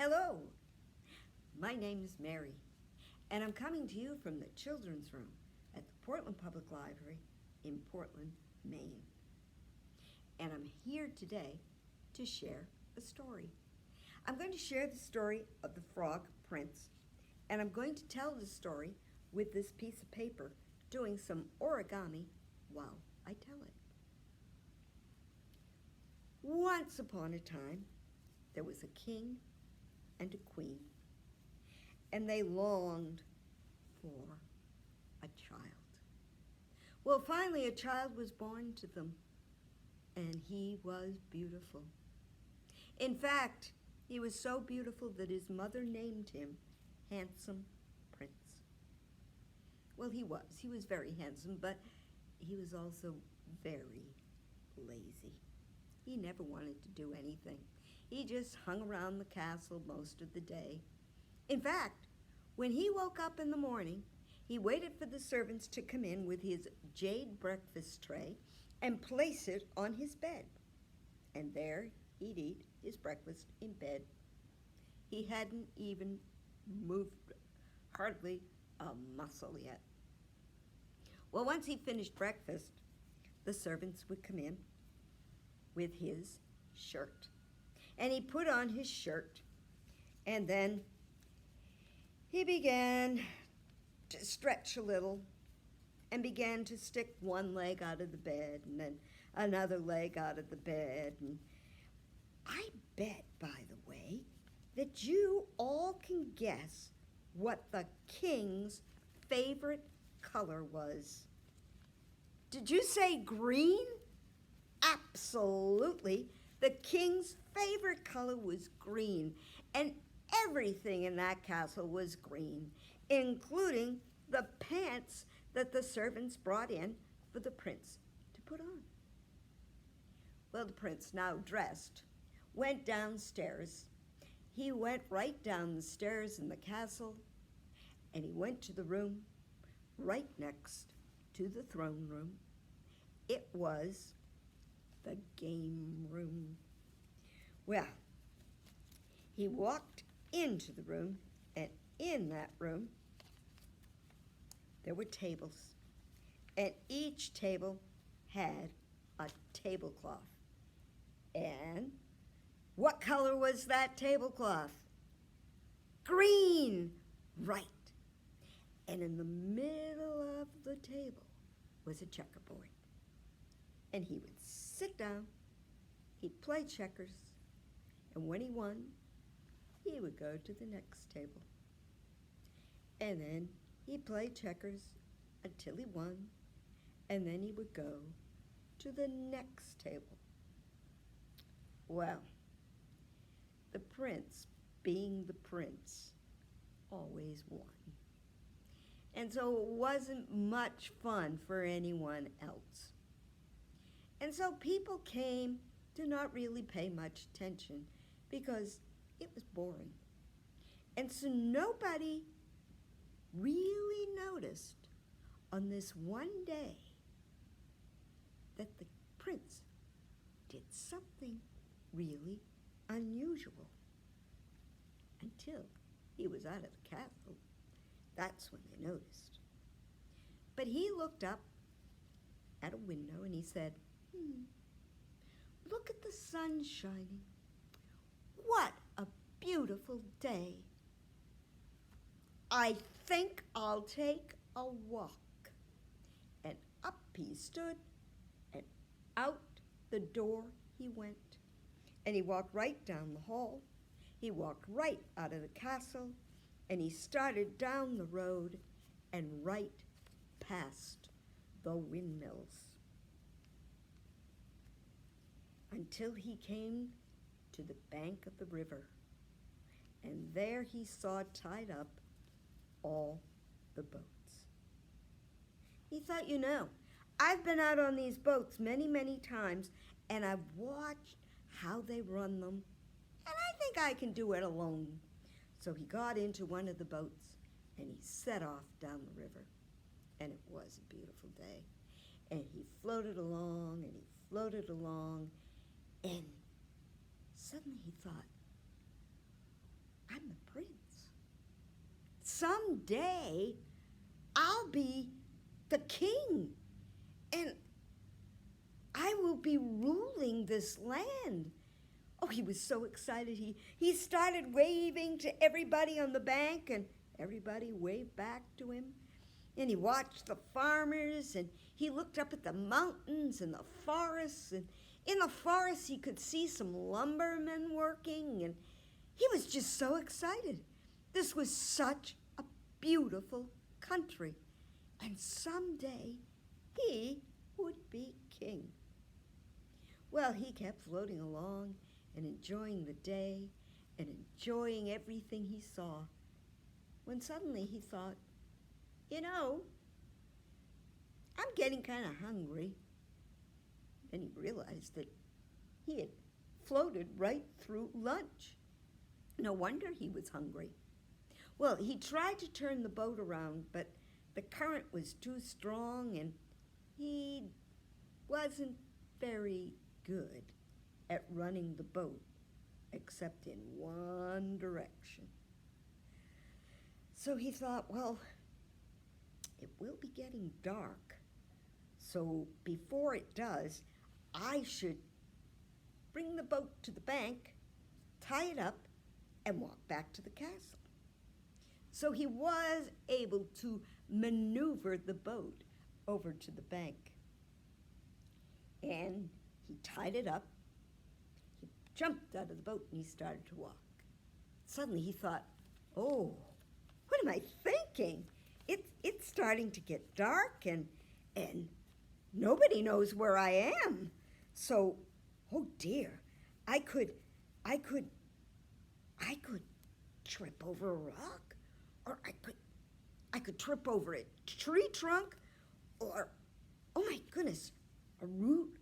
Hello, my name is Mary, and I'm coming to you from the children's room at the Portland Public Library in Portland, Maine. And I'm here today to share a story. I'm going to share the story of the Frog Prince, and I'm going to tell the story with this piece of paper, doing some origami while I tell it. Once upon a time, there was a king and a queen, and they longed for a child. Well, finally a child was born to them, and he was beautiful. In fact, he was so beautiful that his mother named him Handsome Prince. Well, he was very handsome, but he was also very lazy. He never wanted to do anything. He just hung around the castle most of the day. In fact, when he woke up in the morning, he waited for the servants to come in with his jade breakfast tray and place it on his bed. And there he'd eat his breakfast in bed. He hadn't even moved hardly a muscle yet. Well, once he finished breakfast, the servants would come in with his shirt. And he put on his shirt, and then he began to stretch a little and began to stick one leg out of the bed and then another leg out of the bed. And I bet, by the way, that you all can guess what the king's favorite color was. Did you say green? Absolutely. The king's favorite color was green, and everything in that castle was green, including the pants that the servants brought in for the prince to put on. Well, the prince, now dressed, went downstairs. He went right down the stairs in the castle, and he went to the room right next to the throne room. It was the game room. Well, he walked into the room, and in that room there were tables, and each table had a tablecloth. And what color was that tablecloth? Green, right. And in the middle of the table was a checkerboard. And he would sit down, he'd play checkers, and when he won, he would go to the next table. And then he'd play checkers until he won, and then he would go to the next table. Well, the prince, being the prince, always won. And so it wasn't much fun for anyone else. And so people came to not really pay much attention because it was boring. And so nobody really noticed on this one day that the prince did something really unusual until he was out of the castle. That's when they noticed. But he looked up at a window and he said, look at the sun shining. What a beautiful day. I think I'll take a walk. And up he stood, and out the door he went. And he walked right down the hall. He walked right out of the castle, and he started down the road and right past the windmills, until he came to the bank of the river. And there he saw tied up all the boats. He thought, I've been out on these boats many, many times, and I've watched how they run them, and I think I can do it alone. So he got into one of the boats, and he set off down the river. And it was a beautiful day. And he floated along, and he floated along, and suddenly he thought, someday I'll be the king, and I will be ruling this land. Oh, he was so excited. He started waving to everybody on the bank, and everybody waved back to him. And he watched the farmers, and he looked up at the mountains and the forests. And in the forest, he could see some lumbermen working, and he was just so excited. This was such a beautiful country, and someday he would be king. Well, he kept floating along and enjoying the day and enjoying everything he saw, when suddenly he thought, you know, I'm getting kind of hungry. Then he realized that he had floated right through lunch. No wonder he was hungry. Well, he tried to turn the boat around, but the current was too strong, and he wasn't very good at running the boat, except in one direction. So he thought, well, it will be getting dark, so before it does, I should bring the boat to the bank, tie it up, and walk back to the castle. So he was able to maneuver the boat over to the bank. And he tied it up, he jumped out of the boat, and he started to walk. Suddenly he thought, oh, what am I thinking? It's starting to get dark, and nobody knows where I am. So, oh dear, I could trip over a rock, or I could trip over a tree trunk, or, oh my goodness, a root,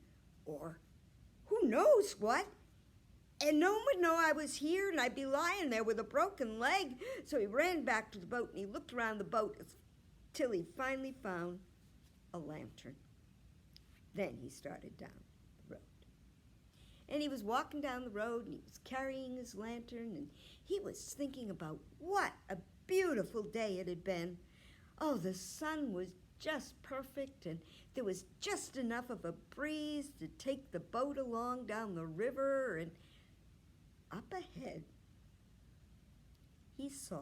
or who knows what. And no one would know I was here, and I'd be lying there with a broken leg. So he ran back to the boat, and he looked around the boat till he finally found a lantern. Then he started down the road. And he was walking down the road, and he was carrying his lantern, and he was thinking about what a beautiful day it had been. Oh, the sun was just perfect, and there was just enough of a breeze to take the boat along down the river, and up ahead, he saw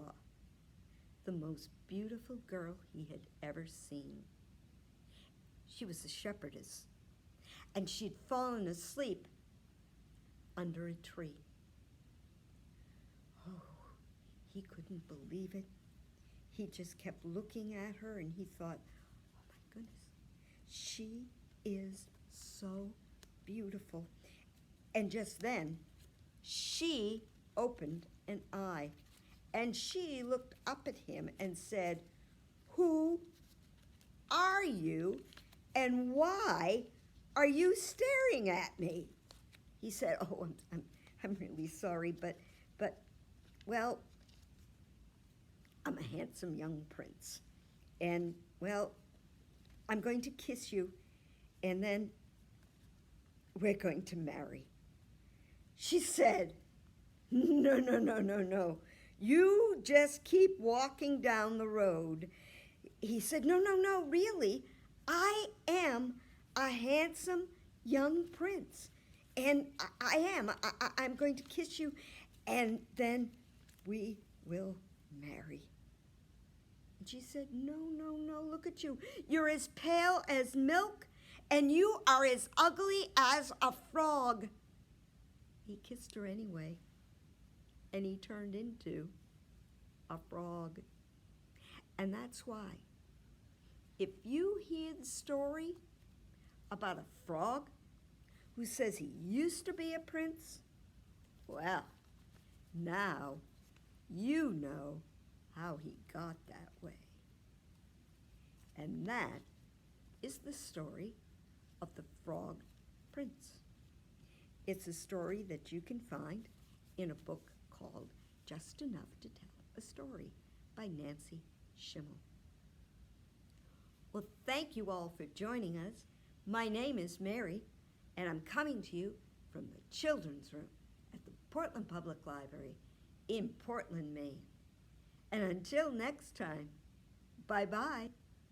the most beautiful girl he had ever seen. She was a shepherdess, and she'd fallen asleep under a tree. Oh, he couldn't believe it. He just kept looking at her, and he thought, oh my goodness, she is so beautiful. And just then, she opened an eye, and she looked up at him and said, who are you, and why are you staring at me? He said, oh, I'm really sorry, but, well, I'm a handsome young prince, and, well, I'm going to kiss you, and then we're going to marry. She said, no. You just keep walking down the road. He said, no, really. I am a handsome young prince. And I'm going to kiss you, and then we will marry. And she said, no, look at you. You're as pale as milk, and you are as ugly as a frog. He kissed her anyway, and he turned into a frog. And that's why, if you hear the story about a frog who says he used to be a prince, well, now you know how he got that way. And that is the story of the Frog Prince. It's a story that you can find in a book called Just Enough to Tell a Story by Nancy Schimmel. Well, thank you all for joining us. My name is Mary, and I'm coming to you from the children's room at the Portland Public Library in Portland, Maine. And until next time, bye-bye.